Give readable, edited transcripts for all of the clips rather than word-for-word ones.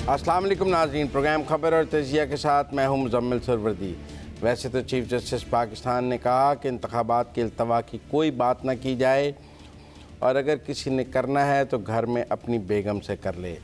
अस्सलाम वालेकुम नाज़रीन, प्रोग्राम खबर और तजिया के साथ मैं हूं मुज़म्मिल सरवर्दी। वैसे तो चीफ जस्टिस पाकिस्तान ने कहा कि इंतखाबात के अल्तवा की कोई बात ना की जाए और अगर किसी ने करना है तो घर में अपनी बेगम से कर ले,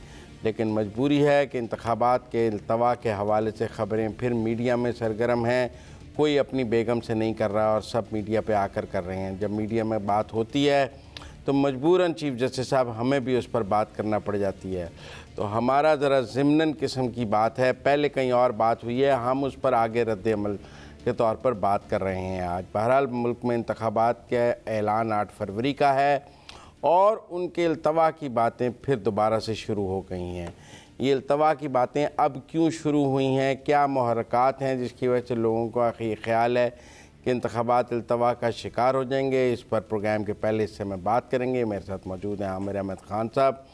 लेकिन मजबूरी है कि इंतखाबात के अल्तवा के हवाले से ख़बरें फिर मीडिया में सरगर्म हैं। कोई अपनी बेगम से नहीं कर रहा और सब मीडिया पे आकर कर रहे हैं। जब मीडिया में बात होती है तो मजबूरन चीफ जस्टिस साहब हमें भी उस पर बात करना पड़ जाती है। तो हमारा ज़रा ज़िम्नन किस्म की बात है, पहले कहीं और बात हुई है, हम उस पर आगे रद्द अमल के तौर पर बात कर रहे हैं आज। बहरहाल मुल्क में इंतखाबात के ऐलान 8 फरवरी का है और उनके अल्तवा की बातें फिर दोबारा से शुरू हो गई हैं। ये अल्तवा की बातें अब क्यों शुरू हुई हैं, क्या मुहर्रकात हैं जिसकी वजह से लोगों का ख्याल है कि इंतखाबात अल्तवा का शिकार हो जाएंगे, इस पर प्रोग्राम के पहले हिस्से में बात करेंगे। मेरे साथ मौजूद हैं आमिर अहमद ख़ान साहब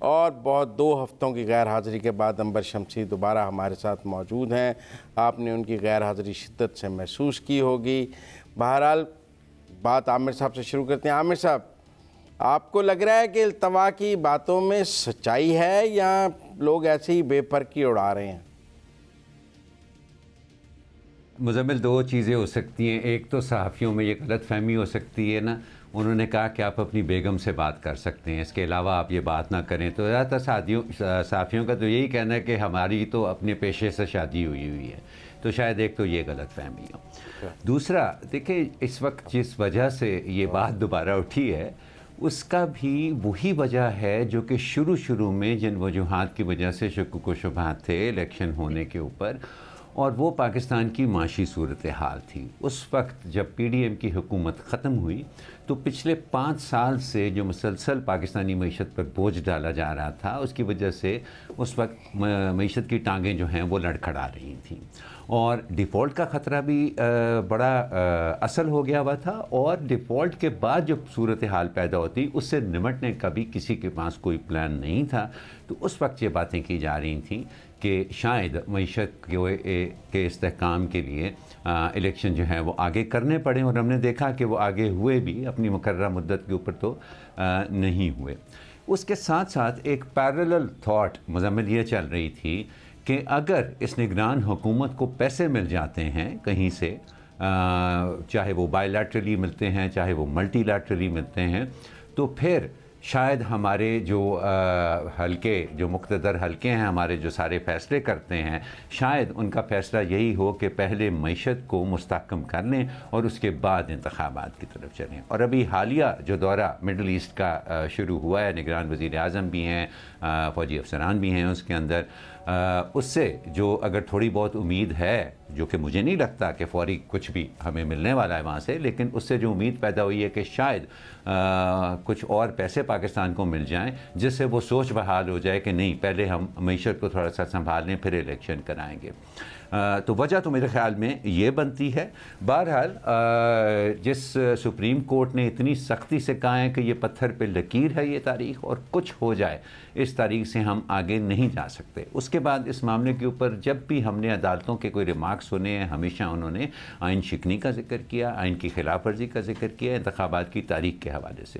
और बहुत 2 हफ़्तों की गैर हाज़िरी के बाद अंबर शमसी दोबारा हमारे साथ मौजूद हैं। आपने उनकी गैर हाज़िरी शिद्दत से महसूस की होगी। बहरहाल बात आमिर साहब से शुरू करते हैं। आमिर साहब, आपको लग रहा है कि अल्तवा की बातों में सच्चाई है या लोग ऐसे ही बेफर्की उड़ा रहे हैं? मुज़म्मिल, 2 चीज़ें हो सकती हैं। एक तो सहाफ़ियों में ये गलत फ़हमी हो सकती है ना, उन्होंने कहा कि आप अपनी बेगम से बात कर सकते हैं, इसके अलावा आप ये बात ना करें। तो ज़्यादातर सहाफ़ियों का तो यही कहना है कि हमारी तो अपने पेशे से शादी हुई है। तो शायद एक तो ये गलत फ़हमी हो। दूसरा, देखिए इस वक्त जिस वजह से ये बात दोबारा उठी है उसका भी वही वजह है जो कि शुरू में जिन वजूहात की वजह से शुक्क व शुबहात थे इलेक्शन होने के ऊपर, और वो पाकिस्तान की माशी सूरत हाल थी। उस वक्त जब PDM की हुकूमत ख़त्म हुई तो पिछले 5 साल से जो मुसलसल पाकिस्तानी मईशत पर बोझ डाला जा रहा था, उसकी वजह से उस वक्त मईशत की टांगें जो हैं वो लड़खड़ा रही थी और डिफ़ॉल्ट का ख़तरा भी बड़ा असल हो गया हुआ था। और डिफ़ॉल्ट के बाद जो सूरत हाल पैदा होती उससे निमटने का भी किसी के पास कोई प्लान नहीं था। तो उस वक्त ये बातें की जा रही थी कि शायद मईशत के इस्तेहकाम के लिए इलेक्शन जो है वो आगे करने पड़े, और हमने देखा कि वो आगे हुए भी, अपनी मुकर्रर मुद्दत के ऊपर तो नहीं हुए। उसके साथ साथ एक पैरेलल थॉट मुज़म्मिल ये चल रही थी कि अगर इस निगरान हुकूमत को पैसे मिल जाते हैं कहीं से, चाहे वो बायलैटरली मिलते हैं चाहे वो मल्टीलैटरली मिलते हैं, तो फिर शायद हमारे जो हलके, जो मुक़्तदर हलके हैं हमारे, जो सारे फ़ैसले करते हैं, शायद उनका फ़ैसला यही हो कि पहले मईशत को मुस्तहकम कर लें और उसके बाद इंतखाबात की तरफ चलें। और अभी हालिया जो दौरा मिडल ईस्ट का शुरू हुआ है, निगरान वज़ीर आज़म भी हैं, फ़ौजी अफसरान भी हैं उसके अंदर, उससे जो अगर थोड़ी बहुत उम्मीद है, जो कि मुझे नहीं लगता कि फ़ौरी कुछ भी हमें मिलने वाला है वहाँ से, लेकिन उससे जो उम्मीद पैदा हुई है कि शायद कुछ और पैसे पाकिस्तान को मिल जाएं, जिससे वो सोच बहाल हो जाए कि नहीं, पहले हम मईशत को थोड़ा सा संभाल लें फिर इलेक्शन कराएंगे। तो वजह तो मेरे ख़्याल में ये बनती है। बहरहाल जिस सुप्रीम कोर्ट ने इतनी सख्ती से कहा है कि ये पत्थर पे लकीर है ये तारीख़, और कुछ हो जाए इस तारीख़ से हम आगे नहीं जा सकते। उसके बाद इस मामले के ऊपर जब भी हमने अदालतों के कोई रिमार्क्स सुने हैं, हमेशा उन्होंने आइन शिकनी का जिक्र किया, आइन की खिलाफ वर्जी का जिक्र किया इंतखाबात की तारीख़ के हवाले से।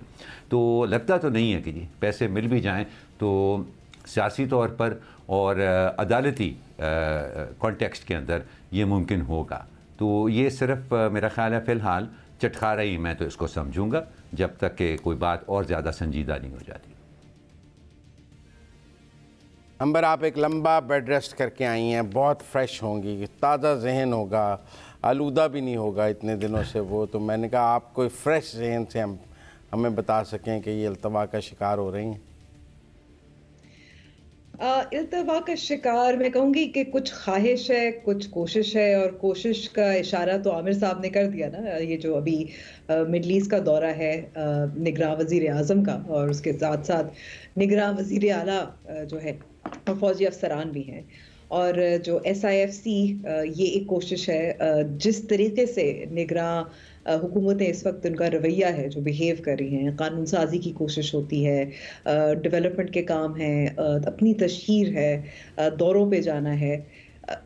तो लगता तो नहीं है कि जी पैसे मिल भी जाएँ तो सियासी तौर पर और अदालती कॉन्टेक्स्ट के अंदर ये मुमकिन होगा। तो ये सिर्फ मेरा ख़्याल है फ़िलहाल चटखारा ही मैं तो इसको समझूंगा, जब तक कि कोई बात और ज़्यादा संजीदा नहीं हो जाती। अंबर, आप एक लंबा बेड रेस्ट करके आई हैं, बहुत फ्रेश होंगी, ताज़ा जहन होगा, आलूदा भी नहीं होगा इतने दिनों से वो। तो मैंने कहा आप कोई फ्रेश जहन से हमें बता सकें कि ये अल्तवा का शिकार हो रही हैं। इल्तवा का शिकार मैं कहूँगी कि कुछ ख्वाहिश है, कुछ कोशिश है, और कोशिश का इशारा तो आमिर साहब ने कर दिया ना। ये जो अभी मिडल ईस्ट का दौरा है निगरान वज़ीर आज़म का, और उसके साथ साथ निगरान वज़ीर आला जो है और फ़ौजी अफसरान भी हैं, और जो SIFC ये एक कोशिश है जिस तरीके से निगरान हुकूमतें इस वक्त उनका रवैया है, जो बिहेव कर रही हैं, कानून साजी की कोशिश होती है, डेवलपमेंट के काम हैं, अपनी तशहीर है, दौरों पे जाना है,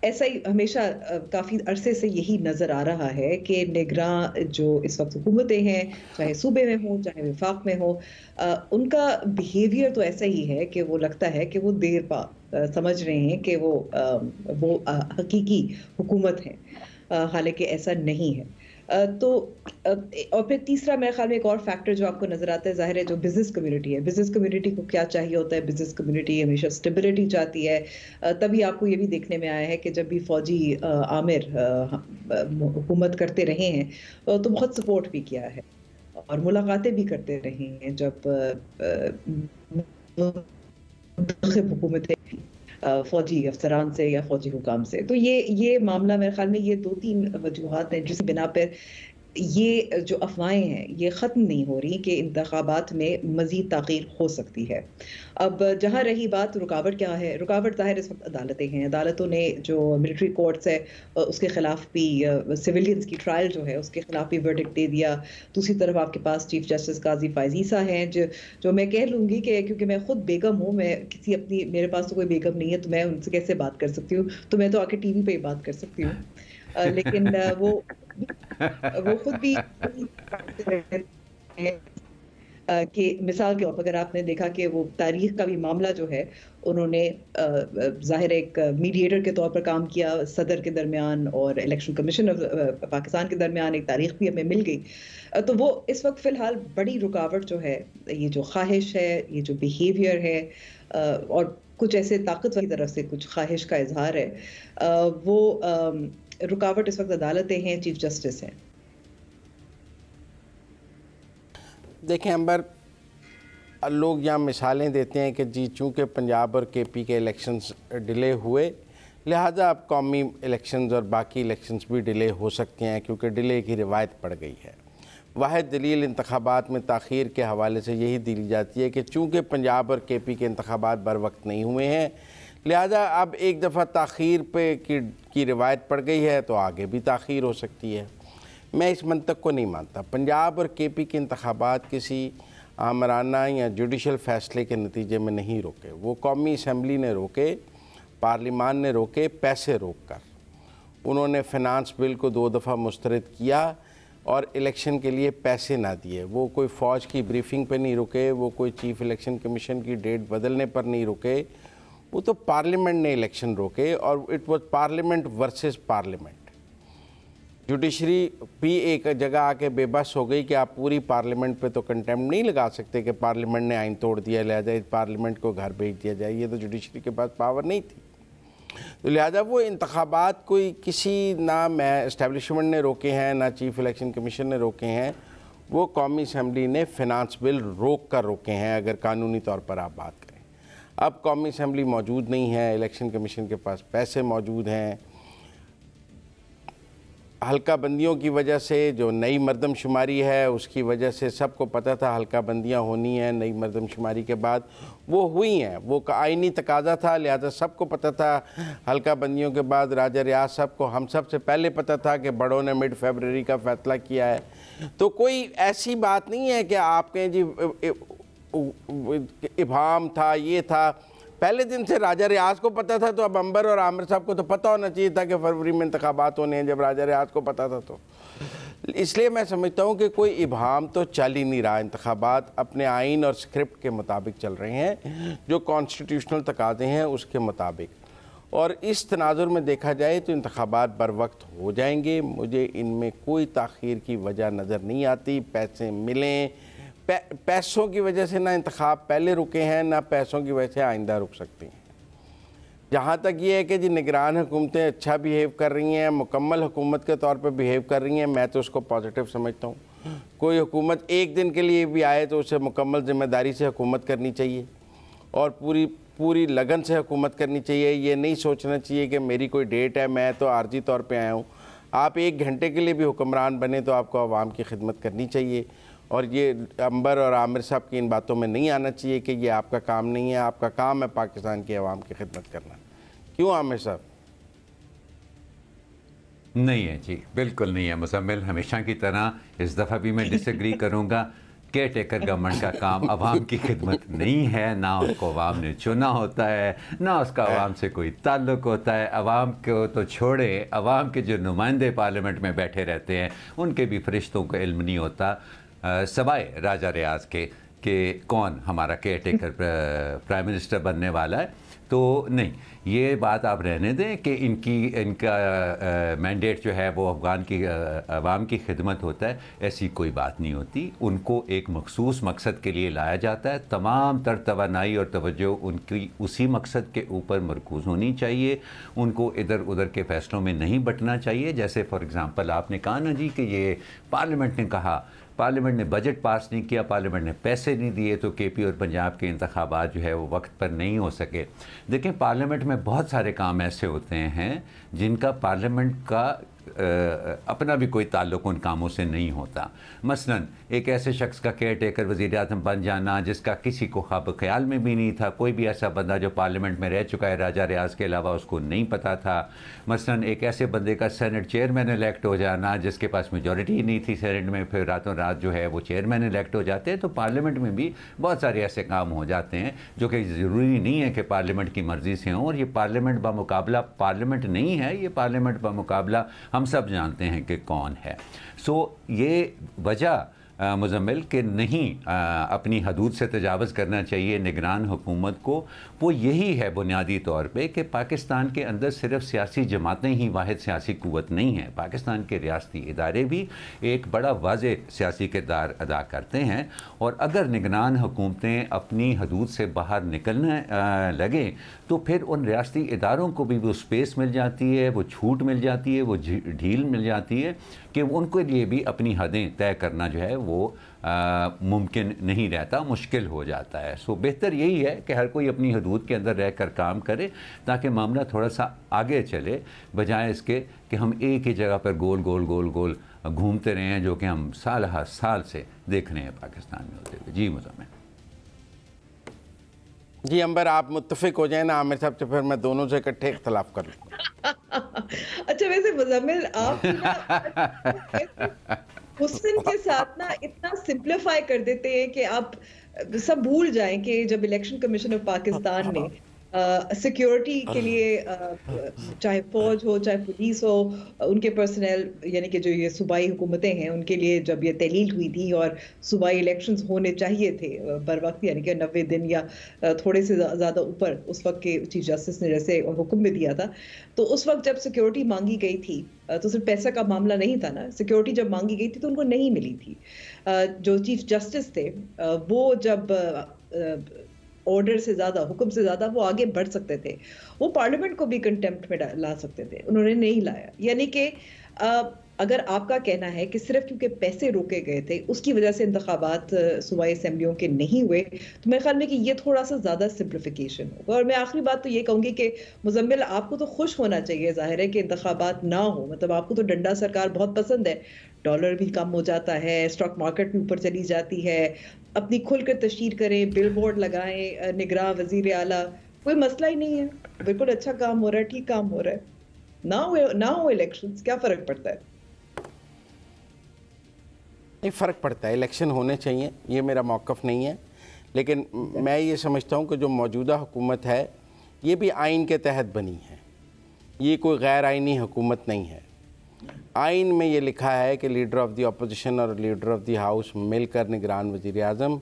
ऐसा ही हमेशा काफ़ी अरसे से यही नज़र आ रहा है कि निगरां जो इस वक्त हुकूमतें हैं, चाहे सूबे में हो चाहे वफाक में हो, उनका बिहेवियर तो ऐसा ही है कि वो लगता है कि वो देर पा समझ रहे हैं कि वो हकीकी हुकूमत है, हालांकि ऐसा नहीं है। तो और फिर तीसरा मेरे ख्याल में एक और फैक्टर जो आपको नजर आता है, जाहिर है जो बिजनेस कम्युनिटी है, बिजनेस कम्युनिटी को क्या चाहिए होता है, बिजनेस कम्युनिटी हमेशा स्टेबिलिटी चाहती है। तभी आपको ये भी देखने में आया है कि जब भी फौजी आमिर हुकूमत करते रहे हैं तो बहुत सपोर्ट भी किया है और मुलाकातें भी करते रहे हैं जब हुकूमतें फौजी अफसरान से या फौजी हुकाम से। तो ये मामला मेरे ख्याल में ये 2-3 वजूहात हैं जिस बिना पर ये जो अफवाहें हैं ये ख़त्म नहीं हो रही कि इंतखाबात में मज़ीद ताख़ीर हो सकती है। अब जहाँ रही बात रुकावट क्या है, रुकावट ज़ाहिर इस वक्त अदालतें हैं। अदालतों ने जो मिलिट्री कोर्ट्स है उसके ख़िलाफ़ भी, सिविलियंस की ट्रायल जो है उसके ख़िलाफ़ भी वर्डिक्ट दे दिया। दूसरी तरफ आपके पास चीफ जस्टिस काजी फ़ायज़ ईसा हैं जो मैं कह लूँगी कि क्योंकि मैं ख़ुद बेगम हूँ, मैं किसी अपनी, मेरे पास तो कोई बेगम नहीं है तो मैं उनसे कैसे बात कर सकती हूँ, तो मैं तो आके टीवी पे ही बात कर सकती हूँ। लेकिन वो खुद भी कि मिसाल के तौर पर अगर आपने देखा कि वो तारीख का भी मामला जो है उन्होंने ज़ाहिर एक मीडिएटर के तौर पर काम किया सदर के दरमियान और इलेक्शन कमीशन ऑफ पाकिस्तान के दरमियान, एक तारीख भी हमें मिल गई। तो वो इस वक्त फ़िलहाल बड़ी रुकावट जो है, ये जो ख्वाहिश है, ये जो बिहेवियर है और कुछ ऐसे ताकतवर की तरफ से कुछ ख्वाहिश का इजहार है, वो रुकावट इस वक्त अदालतें हैं, चीफ जस्टिस हैं। देखें अंबर, लोग यहाँ मिसालें देते हैं कि जी चूँकि पंजाब और केपी के इलेक्शंस डिले हुए लिहाजा अब कौमी इलेक्शंस और बाकी इलेक्शंस भी डिले हो सकते हैं क्योंकि डिले की रिवायत पड़ गई है। वाहिद दलील इंतखाबात में ताख़ीर के हवाले से यही दी जाती है कि चूँकि पंजाब और केपी के इंतखाबात बर वक्त नहीं हुए हैं लिहाजा अब एक दफ़ा ताख़ीर पे की रिवायत पड़ गई है तो आगे भी ताख़ीर हो सकती है। मैं इस मंतक को नहीं मानता। पंजाब और केपी के इंतखाबात किसी आमराना या जुडिशल फ़ैसले के नतीजे में नहीं रोके, वो कौमी असम्बली ने रोके, पार्लिमान ने रोके, पैसे रोक कर। उन्होंने फ़िनांस बिल को 2 दफ़ा मुस्तरद किया और इलेक्शन के लिए पैसे ना दिए। वो कोई फ़ौज की ब्रीफिंग पे नहीं रुके, वो कोई चीफ़ इलेक्शन कमीशन की डेट बदलने पर नहीं रुके, वो तो पार्लियामेंट ने इलेक्शन रोके और it was parliament versus parliament. Judiciary भी एक जगह आके बेबस हो गई कि आप पूरी पार्लियामेंट पे तो कंटेम्प्ट नहीं लगा सकते कि पार्लियामेंट ने आइन तोड़ दिया लिहाजा पार्लियामेंट को घर भेज दिया जाए, ये तो जुडिशरी के पास पावर नहीं थी। तो लिहाजा वो इंतखाबात कोई किसी ना मैं इस्टेब्लिशमेंट ने रोके हैं ना चीफ इलेक्शन कमीशन ने रोके हैं, वो कौमी असम्बली ने फिनांस बिल रोक कर रोके हैं अगर कानूनी तौर पर आप बात करें। अब कौमी असम्बली मौजूद नहीं है, इलेक्शन कमीशन के पास पैसे मौजूद हैं, हल्का बंदियों की वजह से जो नई मरदमशुमारी है उसकी वजह से सबको पता था हल्का बंदियाँ होनी हैं, नई मरदमशुमारी के बाद वो हुई हैं, वो आइनी तकाजा था लिहाजा सबको पता था हल्का बंदियों के बाद राजा रियाज साहब को हम सब से पहले पता था कि बड़ों ने मिड फरवरी का फैसला किया है। तो कोई ऐसी बात नहीं है कि आप कहें जी इबाम था, ये था, पहले दिन से राजा रियाज को पता था तो अब अंबर और आमिर साहब को तो पता होना चाहिए था कि फरवरी में इंतखाबात होने हैं जब राजा रियाज को पता था। तो इसलिए मैं समझता हूँ कि कोई इबाम तो चल ही नहीं रहा, इंतखाबात अपने आइन और स्क्रिप्ट के मुताबिक चल रहे हैं, जो कॉन्स्टिट्यूशनल तकाज़े हैं उसके मुताबिक। और इस तनाजुर में देखा जाए तो इंतखाबात बर वक्त हो जाएंगे, मुझे इनमें कोई ताख़ीर की वजह नज़र नहीं आती। पैसे मिलें, पैसों की वजह से ना इंतखाब पहले रुके हैं ना पैसों की वजह से आइंदा रुक सकती हैं। जहाँ तक ये है कि जी निगरान हुकूमतें अच्छा बिहेव कर रही हैं, मुकम्मल हुकूमत के तौर पर बिहेव कर रही हैं, मैं तो उसको पॉजिटिव समझता हूँ। कोई हुकूमत एक दिन के लिए भी आए तो उसे मुकम्मल ज़िम्मेदारी से हुकूमत करनी चाहिए और पूरी लगन से हुकूमत करनी चाहिए। ये नहीं सोचना चाहिए कि मेरी कोई डेट है, मैं तो आर्जी तौर पर आया हूँ। आप 1 घंटे के लिए भी हुक्मरान बने तो आपको आवाम की खिदमत करनी चाहिए और ये अंबर और आमिर साहब की इन बातों में नहीं आना चाहिए कि ये आपका काम नहीं है, आपका काम है पाकिस्तान की आवाम की खिदमत करना। क्यों आमिर साहब? नहीं है जी, बिल्कुल नहीं है मुज़म्मिल, हमेशा की तरह इस दफ़ा भी मैं डिसएग्री करूँगा केयर टेकर गवर्नमेंट का काम अवाम की खिदमत नहीं है, ना उसको अवाम ने चुना होता है, ना उसका अवाम से कोई ताल्लुक़ होता है। अवाम को तो छोड़े, अवाम के जो नुमाइंदे पार्लियामेंट में बैठे रहते हैं उनके भी फरिश्तों को इल्म नहीं होता, सवाए राजा रियाज के कि कौन हमारा केयर टेकर प्राइम मिनिस्टर बनने वाला है। तो नहीं, ये बात आप रहने दें कि इनका मैंडेट जो है वो अवाम की खिदमत होता है, ऐसी कोई बात नहीं होती। उनको एक मखसूस मकसद के लिए लाया जाता है, तमाम तर तवानाई और तवज्जो उनकी उसी मकसद के ऊपर मरकूज़ होनी चाहिए, उनको इधर उधर के फ़ैसलों में नहीं बटना चाहिए। जैसे फॉर एग्ज़ाम्पल आपने कहा ना जी कि ये पार्लियामेंट ने कहा, पार्लियामेंट ने बजट पास नहीं किया, पार्लियामेंट ने पैसे नहीं दिए, तो केपी और पंजाब के इंतखाबात जो है वो वक्त पर नहीं हो सके। देखें, पार्लियामेंट में बहुत सारे काम ऐसे होते हैं जिनका पार्लियामेंट का अपना भी कोई ताल्लुक़ उन कामों से नहीं होता। मसलन एक ऐसे शख्स का केयर टेकर वज़ीर आज़म बन जाना जिसका किसी को ख्वाब ख्याल में भी नहीं था, कोई भी ऐसा बंदा जो पार्लियामेंट में रह चुका है राजा रियाज के अलावा उसको नहीं पता था। मसलन एक ऐसे बंदे का सेनेट चेयरमैन इलेक्ट हो जाना जिसके पास मेजॉरिटी ही नहीं थी सेनेट में, फिर रातों रात जो है वो चेयरमैन इलेक्ट हो जाते हैं। तो पार्लियामेंट में भी बहुत सारे ऐसे काम हो जाते हैं जो कि ज़रूरी नहीं है कि पार्लियामेंट की मर्ज़ी से हों, और ये पार्लियामेंट बामुकाबला पार्लियामेंट नहीं है, ये पार्लियामेंट बामुकाबला हम सब जानते हैं कि कौन है। सो ये वजह मुज़म्मिल के नहीं अपनी हदूद से तजावज़ करना चाहिए निगरान हुकूमत को, वो यही है बुनियादी तौर पे कि पाकिस्तान के अंदर सिर्फ सियासी जमातें ही वाहिद सियासी क़ुव्वत नहीं है, पाकिस्तान के रियासती इदारे भी एक बड़ा वाज़े सियासी किरदार अदा करते हैं। और अगर निगरान हुकूमतें अपनी हदूद से बाहर निकलने लगें तो फिर उन रियासती इदारों को भी वो स्पेस मिल जाती है, वो छूट मिल जाती है, वो ढील मिल जाती है कि उनके लिए भी अपनी हदें तय करना जो है वो मुमकिन नहीं रहता, मुश्किल हो जाता है। सो बेहतर यही है कि हर कोई अपनी हदूद के अंदर रहकर काम करे ताकि मामला थोड़ा सा आगे चले, बजाय इसके कि हम एक ही जगह पर गोल गोल गोल गोल घूमते रहे हैं, जो कि हम साल हर साल से देख रहे हैं पाकिस्तान में होते हुए। जी मुज़म्मिल। जी अंबर, आप मुत्तफिक हो जाए ना आमिर साहब से, फिर मैं दोनों से इकट्ठे इख्तलाफ कर लूँ। अच्छा, वैसे मुज़म्मिल आप हुस्न के साथ ना इतना सिंप्लीफाई कर देते हैं कि आप सब भूल जाएं कि जब इलेक्शन कमीशन ऑफ पाकिस्तान ने सिक्योरिटी के लिए चाहे फौज हो चाहे पुलिस हो, उनके पर्सनल यानी कि जो ये सूबाई हुकूमतें हैं उनके लिए जब ये तहलील हुई थी और सूबाई इलेक्शंस होने चाहिए थे बर वक्त, यानी कि 90 दिन या थोड़े से ज़्यादा ऊपर, उस वक्त के चीफ जस्टिस ने जैसे हुक्म भी दिया था, तो उस वक्त जब सिक्योरिटी मांगी गई थी तो सिर्फ पैसा का मामला नहीं था ना, सिक्योरिटी जब मांगी गई थी तो उनको नहीं मिली थी। जो चीफ जस्टिस थे वो जब ऑर्डर से ज़्यादा, हुक्म से ज़्यादा वो आगे बढ़ सकते थे, वो पार्लियामेंट को भी कंटेम्प्ट में ला सकते थे, उन्होंने नहीं लाया। यानी कि अगर आपका कहना है कि सिर्फ क्योंकि पैसे रोके गए थे उसकी वजह से इंतखाबात सूबाई असेंबलियों के नहीं हुए, तो मेरे ख्याल में कि ये थोड़ा सा ज़्यादा सिंप्लिफिकेशन होगा। और मैं आखिरी बात तो ये कहूँगी कि मुज़म्मिल, आपको तो खुश होना चाहिए, जाहिर है कि इंतखाबात ना हो, मतलब आपको तो डंडा सरकार बहुत पसंद है, डॉलर भी कम हो जाता है, स्टॉक मार्केट भी ऊपर चली जाती है, अपनी खुलकर तशहीर करें, बिल बोर्ड लगाएं, निगरान वजीर आला, कोई मसला ही नहीं है, बिल्कुल अच्छा काम हो रहा है, ठीक काम हो रहा है, ना हो इलेक्शंस, क्या फ़र्क पड़ता है? नहीं फ़र्क पड़ता है, इलेक्शन होने चाहिए, ये मेरा मौक़िफ़ नहीं है, लेकिन मैं ये समझता हूँ कि जो मौजूदा हुकूमत है ये भी आइन के तहत बनी है, ये कोई गैर आइनी हुकूमत नहीं है। आइन में ये लिखा है कि लीडर ऑफ़ द अपोजिशन और लीडर ऑफ़ द हाउस मिलकर निगरान वज़ीर आज़म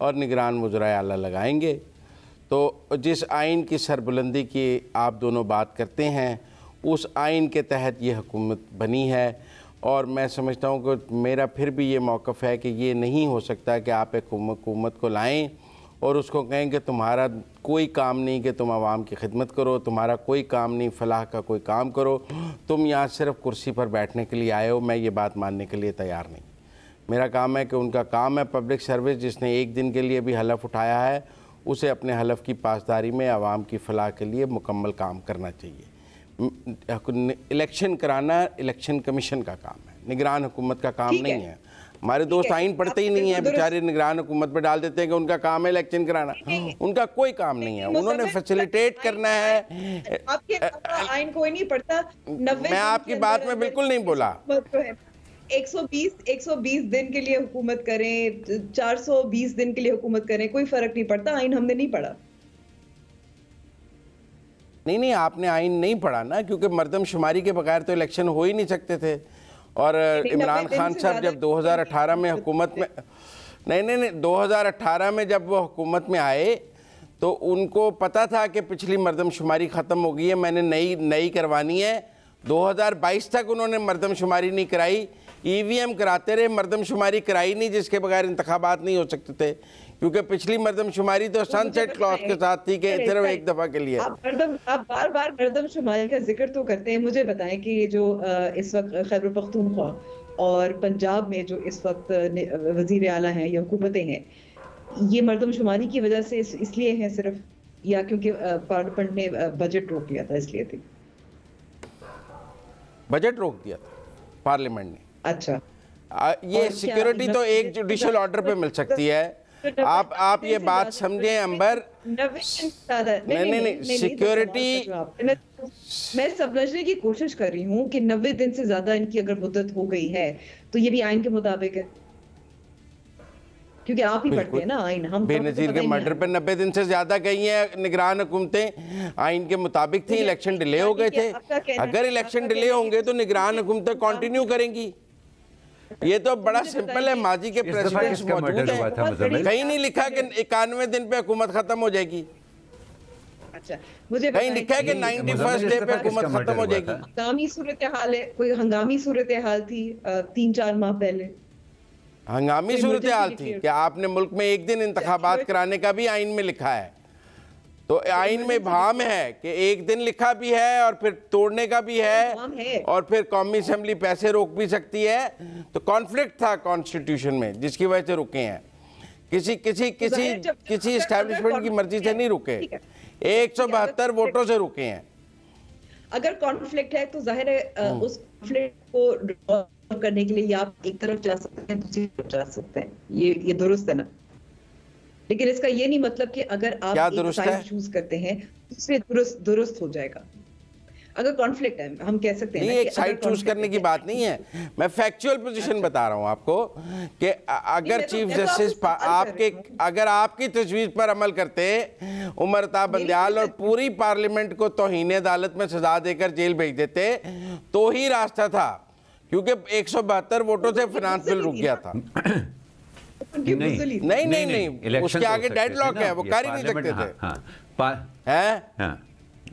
और निगरान वज़राए आला लगाएंगे। तो जिस आइन की सरबुलंदी की आप दोनों बात करते हैं, उस आइन के तहत ये हुकूमत बनी है। और मैं समझता हूँ कि मेरा फिर भी ये मौक़िफ़ है कि ये नहीं हो सकता कि आप एक हुकूमत को लाएं और उसको कहें कि तुम्हारा कोई काम नहीं कि तुम आवाम की खिदमत करो, तुम्हारा कोई काम नहीं, फ़लाह का कोई काम करो, तुम यहाँ सिर्फ कुर्सी पर बैठने के लिए आए हो। मैं ये बात मानने के लिए तैयार नहीं। मेरा काम है कि उनका काम है पब्लिक सर्विस, जिसने एक दिन के लिए भी हलफ उठाया है उसे अपने हलफ की पासदारी में आवाम की फ़लाह के लिए मुकम्मल काम करना चाहिए। इलेक्शन कराना इलेक्शन कमीशन का काम है, निगरान हुकूमत का काम नहीं है। हमारे दोस्त आइन पढ़ते ही नहीं है, बेचारे निगरान हुकूमत पे डाल देते हैं कि उनका काम है इलेक्शन कराना, उनका कोई काम नहीं है, उन्होंने फैसिलिटेट करना है। आपके आइन कोई नहीं पढ़ता। मैं आपकी बात में बिल्कुल नहीं बोला, 120 दिन के लिए हुकूमत करें, 420 दिन के लिए हुकूमत करें, कोई फर्क नहीं पड़ता। आइन हमने नहीं पढ़ा। नहीं, आपने आइन नहीं पढ़ा ना, क्योंकि मर्दमशुमारी के बगैर तो इलेक्शन हो ही नहीं सकते थे। और इमरान खान साहब जब 2018 में हुकूमत में नहीं 2018 में जब वो हुकूमत में आए तो उनको पता था कि पिछली मर्दमशुमारी ख़त्म हो गई है, मैंने नई करवानी है। 2022 तक उन्होंने मर्दमशुमारी नहीं कराई, ईवीएम कराते रहे, मर्दमशुमारी कराई नहीं, जिसके बगैर इंतखाबात नहीं हो सकते थे, क्योंकि पिछली मर्दमशुमारी तो सनसेट क्लॉज के साथ थी कि सिर्फ एक दफ़ा के लिए। आप बार बार मर्दमशुमारी का जिक्र तो करते हैं। मुझे बताएं कि जो इस वक्त खैबर पख्तूनख्वा और पंजाब में जो इस वक्त वजीर आला हैं या हुकूमतें हैं, ये मर्दमशुमारी की वजह से इसलिए हैं सिर्फ, या क्योंकि पार्लियामेंट ने बजट रोक लिया था इसलिए थी? बजट रोक दिया था पार्लियामेंट ने। अच्छा, ये सिक्योरिटी तो एक जुडिशल ऑर्डर पे मिल सकती है। आप ये बात समझें अंबर, नहीं सिक्योरिटी, मैं समझने की कोशिश कर रही हूँ कि 90 दिन से ज्यादा इनकी अगर मुद्दत हो गई है तो ये भी आइन के मुताबिक है, क्योंकि आप ही पढ़ते हैं ना आइन। हम बेनजीर के मर्डर पे 90 दिन से ज्यादा गई हैं निगरान हुकूमतें, आइन के मुताबिक थी। इलेक्शन डिले हो गए थे, अगर इलेक्शन डिले होंगे तो निगरान हुकूमतें कंटिन्यू करेंगी। ये तो बड़ा सिंपल है, माजी के प्रेसिडेंट्स मौजूद हैं, कहीं नहीं लिखा कि 91 दिन पे हुकूमत खत्म हो जाएगी। अच्छा, मुझे कहीं लिखा है कि 91st डे पे हुकूमत खत्म हो जाएगी। हंगामी सूरत हाल है, कोई हंगामी सूरत हाल थी 3-4 माह पहले। हंगामी सूरत हाल थी कि आपने मुल्क में एक दिन इंतखाबात कराने का भी आइन में लिखा है, तो आइन में भाम है कि एक दिन लिखा भी है और फिर तोड़ने का भी है, और फिर कौमी असेंबली पैसे रोक भी सकती है। तो कॉन्फ्लिक्ट था कॉन्स्टिट्यूशन में, जिसकी वजह से रुके हैं। किसी एस्टैब्लिशमेंट की मर्जी से नहीं रुके, 172 वोटों से रुके हैं। अगर कॉन्फ्लिक्ट है तो जाहिर है उस कॉन्फ्लिक्ट को रिजॉल्व करने के लिए आप एक तरफ जा सकते हैं, दूसरी तरफ जा सकते हैं, ये दुरुस्त है ना। लेकिन इसका ये नहीं मतलब कि अगर आप एक साइड चूज करते हैं दूसरे दुरुस्त हो जाएगा। अगर कॉन्फ्लिक्ट है, हम कह सकते हैं नहीं, एक साइड चूज करने की बात नहीं है, मैं फैक्चुअल पोजीशन बता रहा हूं आपको कि अगर चीफ जस्टिस अगर आपकी तजवीज पर अमल करते उमर अताब बंदयाल और पूरी पार्लियामेंट को तौहीन अदालत में सजा देकर जेल भेज देते तो ही रास्ता था, क्योंकि 172 वोटों से फाइनेंस बिल रुक गया था। नहीं, उसके आगे डेडलॉक है, वो कर ही नहीं सकते थे।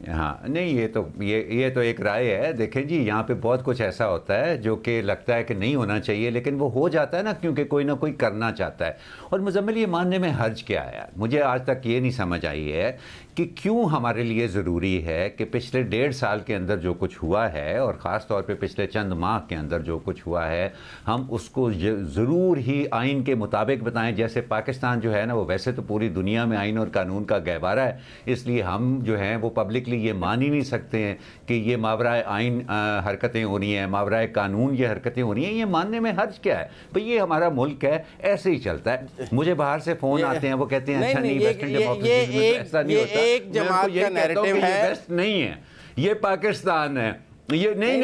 हाँ, नहीं, ये तो एक राय है। देखें जी, यहाँ पे बहुत कुछ ऐसा होता है जो कि लगता है कि नहीं होना चाहिए, लेकिन वो हो जाता है ना, क्योंकि कोई ना कोई करना चाहता है। और मुजम्मिल, ये मानने में हर्ज क्या है यार? मुझे आज तक ये नहीं समझ आई है कि क्यों हमारे लिए ज़रूरी है कि पिछले 1.5 साल के अंदर जो कुछ हुआ है, और ख़ास तौर पे पिछले चंद माह के अंदर जो कुछ हुआ है, हम उसको ज़रूर ही आइन के मुताबिक बताएं। जैसे पाकिस्तान जो है ना, वो वैसे तो पूरी दुनिया में आइन और कानून का गहवारा है, इसलिए हम जो हैं वो पब्लिकली ये मान ही नहीं सकते हैं कि ये मावराए आइन हरकतें हो रही हैं, मावराए कानून ये हरकतें हो रही हैं। ये मानने में हर्ज क्या है भाई? ये हमारा मुल्क है, ऐसे ही चलता है। मुझे बाहर से फ़ोन आते हैं, वो कहते हैं अच्छा नहीं, वेस्टर्न डेमोक्रेसी में ऐसा नहीं होता। एक जमात का नैरेटिव है, वेस्ट नहीं है, ये पाकिस्तान है। ये नहीं,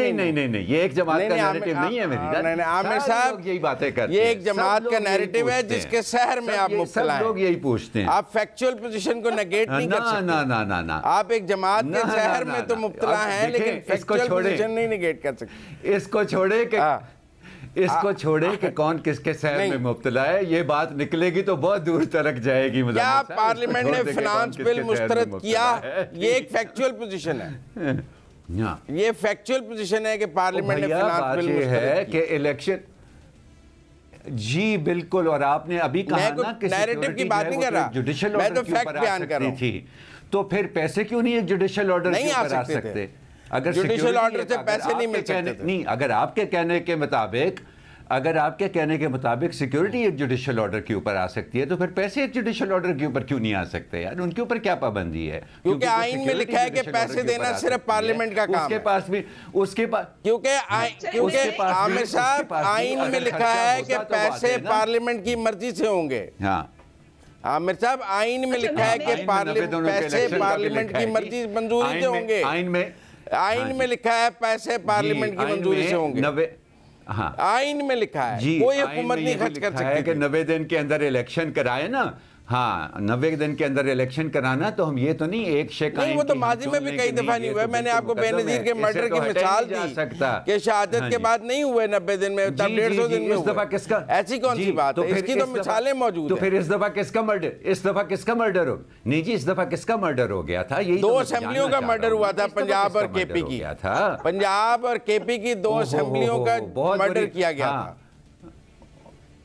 ये एक जमात का नैरेटिव नहीं है मेरी। आमिर साहब यही बातें करते हैं, ये एक जमात का नैरेटिव है जिसके शहर में आप मुब्तला हैं। लोग यही पूछते हैं। आप फैक्चुअल पोजीशन को नेगेट नहीं कर सकते। ना, आप एक जमात के शहर में तो मुब्तला हैं, लेकिन फैक्चुअल पोजीशन नहीं नेगेट कर सकते। इसको छोड़े कि कौन किसके शहर में मुब्तला है, ये बात निकलेगी तो बहुत दूर तक जाएगी। क्या पार्लियामेंट ने फाइनेंस बिल मुस्तरद किया? ये एक फैक्चुअल पोजीशन है, ये फैक्चुअल पोजीशन है कि पार्लियामेंट ने फाइनेंस बिल है कि इलेक्शन। जी बिल्कुल, और आपने अभी कहा ना कि नैरेटिव की बात नहीं कर रहा, जुडिशियल मैं तो फैक्ट बयान कर रहा हूं। थी, तो फिर पैसे क्यों नहीं एक जुडिशियल ऑर्डर नहीं आ सकते? अगर जुडिशियल ऑर्डर से पैसे नहीं मिल सकते थे। नहीं, अगर आपके कहने के मुताबिक सिक्योरिटी एक जुडिशियल ऑर्डर के ऊपर आ सकती है, तो फिर पैसे एक जुडिशियल ऑर्डर के ऊपर क्यों नहीं आ सकते यार? उनके ऊपर क्या पाबंदी है? क्योंकि आइन में लिखा है कि पैसे देना सिर्फ पार्लियामेंट का काम है। क्योंकि आमिर साहब, आइन में लिखा है कि पैसे पार्लियामेंट की मर्जी से होंगे। हाँ आमिर साहब, आइन में लिखा है कि पैसे पार्लियामेंट की मर्जी मंजूरी से होंगे। आइन में लिखा है पैसे पार्लियामेंट की मंजूरी से होंगे। हाँ, आइन में लिखा है, जी, कोई आइन हुकूमत में नहीं ये खर्च भी कर लिखा है सकती कि 90 दिन के अंदर इलेक्शन कराए ना। हाँ, 90 दिन के अंदर इलेक्शन कराना, तो हम ये तो नहीं एक शेख नहीं, वो तो माजी में भी कई दफा नहीं हुआ। मैंने आपको बेनज़ीर के मर्डर की मिसाल दी कि शहादत के बाद नहीं हुए 90 दिन में, तब 150 दिन में हुए। किसका, ऐसी कौन सी बात है? इसकी तो मिसालें मौजूद तो हैं। फिर इस दफा किसका मर्डर, इस दफा किसका मर्डर हो, नहीं जी, इस दफा किसका मर्डर हो गया था? यही दो असेंबलियों का मर्डर हुआ था, पंजाब और केपी की। पंजाब और केपी की 2 असेंबलियों का मर्डर किया गया था।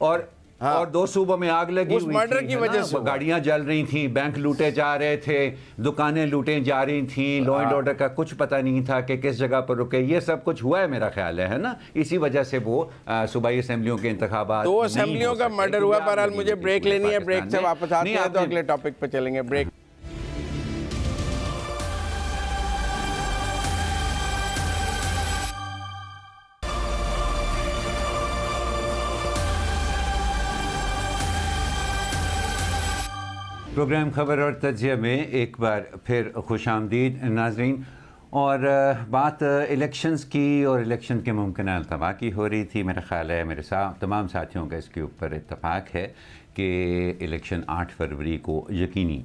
और 2 सूबों में आग लगी उस मर्डर की वजह से गाड़ियां जल रही थी, बैंक लूटे जा रहे थे, दुकानें लूटे जा रही थी, लॉ एंड ऑर्डर का कुछ पता नहीं था कि किस जगह पर रुके। ये सब कुछ हुआ है मेरा ख्याल है ना। इसी वजह से वो सूबाई असेंबलियों के इंतखाबात, 2 असेंबलियों का मर्डर हुआ। बहरहाल मुझे ब्रेक लेनी है, ब्रेक से वापस आते हैं तो अगले टॉपिक पर चलेंगे। ब्रेक। प्रोग्राम खबर और तज्जिया में एक बार फिर खुशामदीद नाजरीन। और बात इलेक्शंस की और इलेक्शन के मुमकिन अल्तवा की हो रही थी। मेरा ख्याल है मेरे तमाम साथियों का इसके ऊपर इत्तफाक है कि इलेक्शन 8 फरवरी को यकीनी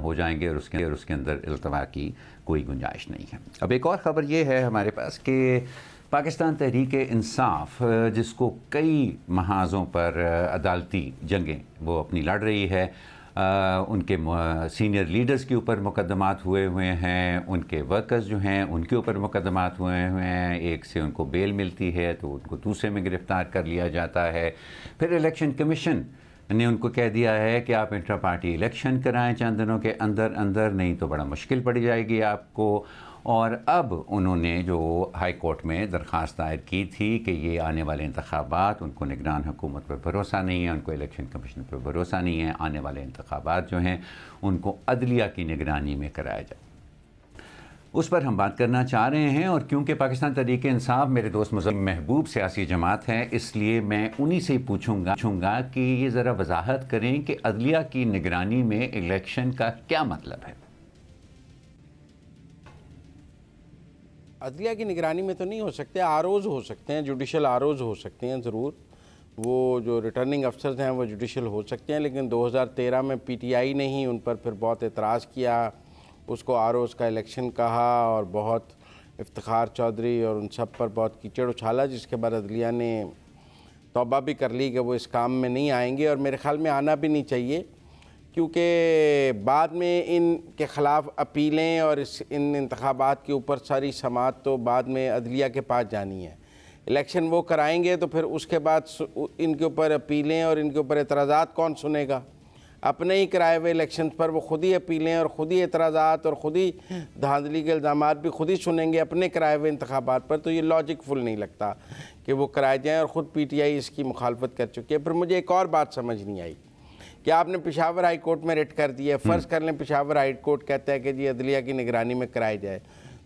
हो जाएंगे और उसके अंदर अल्तवा की कोई गुंजाइश नहीं है। अब एक और ख़बर ये है हमारे पास कि पाकिस्तान तहरीक इंसाफ, जिसको कई महाज़ों पर अदालती जंगें वो अपनी लड़ रही है, उनके सीनियर लीडर्स के ऊपर मुकदमात हुए हैं, उनके वर्कर्स जो हैं उनके ऊपर मुकदमात हुए हैं। एक से उनको बेल मिलती है तो उनको दूसरे में गिरफ़्तार कर लिया जाता है। फिर इलेक्शन कमीशन ने उनको कह दिया है कि आप इंट्रा पार्टी इलेक्शन कराएं चंद दिनों के अंदर, नहीं तो बड़ा मुश्किल पड़ जाएगी आपको। और अब उन्होंने जो हाई कोर्ट में दरख्वास्त दायर की थी कि ये आने वाले इंतखाबात, उनको निगरान हुकूमत पर भरोसा नहीं है, उनको इलेक्शन कमीशन पर भरोसा नहीं है, आने वाले इंतखाबात जो हैं उनको अदलिया की निगरानी में कराया जाए। उस पर हम बात करना चाह रहे हैं। और क्योंकि पाकिस्तान तहरीक इंसाफ मेरे दोस्त मुज़फ़्फ़र महबूब सियासी जमात है, इसलिए मैं उन्हीं से पूछूंगा कि ये ज़रा वजाहत करें कि अदलिया की निगरानी में इलेक्शन का क्या मतलब है। अदलिया की निगरानी में तो नहीं हो सकते, आरोज़ हो सकते हैं, जुडिशल आरोज़ हो सकते हैं ज़रूर। वो जो रिटर्निंग अफसर्स हैं वो जुडिशल हो सकते हैं, लेकिन 2013 में पीटीआई ने ही उन पर फिर बहुत एतराज़ किया, उसको आरोज़ का इलेक्शन कहा और बहुत इफ्तिखार चौधरी और उन सब पर बहुत कीचड़ उछाला, जिसके बाद अदलिया ने तौबा भी कर ली कि वो इस काम में नहीं आएंगे। और मेरे ख़्याल में आना भी नहीं चाहिए, क्योंकि बाद में इनके ख़िलाफ़ अपीलें और इन इंतखाबात के ऊपर सारी समाअत तो बाद में अदलिया के पास जानी है। इलेक्शन वो कराएंगे तो फिर उसके बाद इनके ऊपर अपीलें और इनके ऊपर एतराज़ात कौन सुनेगा? अपने ही कराए हुए इलेक्शन पर वो खुद ही अपीलें और ख़ुद ही एतराज़ात और ख़ुद ही धांधली के इल्ज़ामात भी खुद ही सुनेंगे अपने कराए हुए इंतखाबात पर। तो ये लॉजिकफुल नहीं लगता कि वो कराए जाएँ, और ख़ुद पीटीआई इसकी मुखालफत कर चुकी है। फिर मुझे एक और बात समझ नहीं आई कि आपने पेशावर हाई कोर्ट में रिट कर दिया है। फ़र्ज़ कर लें पेशावर हाई कोर्ट कहता है कि जी अदलिया की निगरानी में कराई जाए,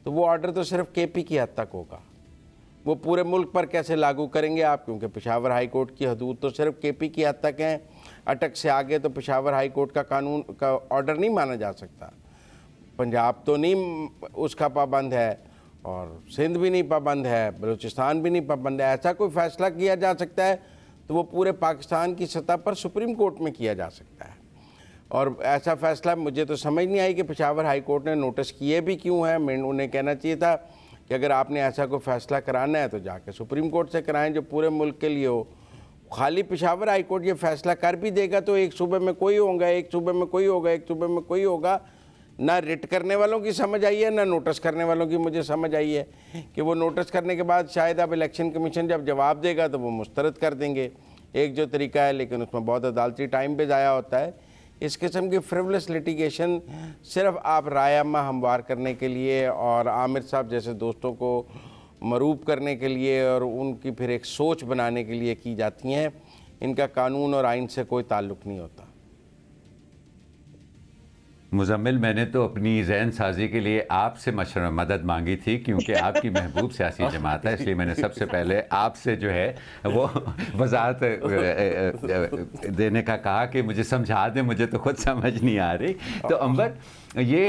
तो वो ऑर्डर तो सिर्फ केपी की हद तक होगा, वो पूरे मुल्क पर कैसे लागू करेंगे आप? क्योंकि पेशावर हाई कोर्ट की हदूद तो सिर्फ केपी की हद तक हैं, अटक से आगे तो पेशावर हाई कोर्ट का कानून का ऑर्डर नहीं माना जा सकता। पंजाब तो नहीं उसका पाबंद है और सिंध भी नहीं पाबंद है, बलूचिस्तान भी नहीं पाबंद है। ऐसा कोई फ़ैसला किया जा सकता है तो वो पूरे पाकिस्तान की सतह पर सुप्रीम कोर्ट में किया जा सकता है। और ऐसा फ़ैसला मुझे तो समझ नहीं आई कि पेशावर हाई कोर्ट ने नोटिस किए भी क्यों है। मैं उन्हें कहना चाहिए था कि अगर आपने ऐसा कोई फ़ैसला कराना है तो जाके सुप्रीम कोर्ट से कराएं जो पूरे मुल्क के लिए हो। खाली पेशावर हाई कोर्ट ये फ़ैसला कर भी देगा तो एक सूबे में कोई होगा, एक सूबे में कोई होगा, एक सूबे में कोई होगा। ना रिट करने वालों की समझ आई है, ना नोटिस करने वालों की मुझे समझ आई है कि वो नोटिस करने के बाद शायद अब इलेक्शन कमीशन जब जवाब देगा तो वो मुस्तरद कर देंगे, एक जो तरीका है, लेकिन उसमें बहुत अदालती टाइम पे ज़ाया होता है। इस किस्म की फ्रिवलेस लिटिगेशन सिर्फ आप रायमा हमवार करने के लिए और आमिर साहब जैसे दोस्तों को मरूब करने के लिए और उनकी फिर एक सोच बनाने के लिए की जाती हैं। इनका कानून और आइन से कोई ताल्लुक़ नहीं होता। मुज़म्मिल, मैंने तो अपनी जहन साजी के लिए आपसे मदद मांगी थी, क्योंकि आपकी महबूब सियासी जमात है, इसलिए मैंने सबसे पहले आपसे जो है वो वजाहत देने का कहा कि मुझे समझा दें, मुझे तो खुद समझ नहीं आ रही। तो अंबर, ये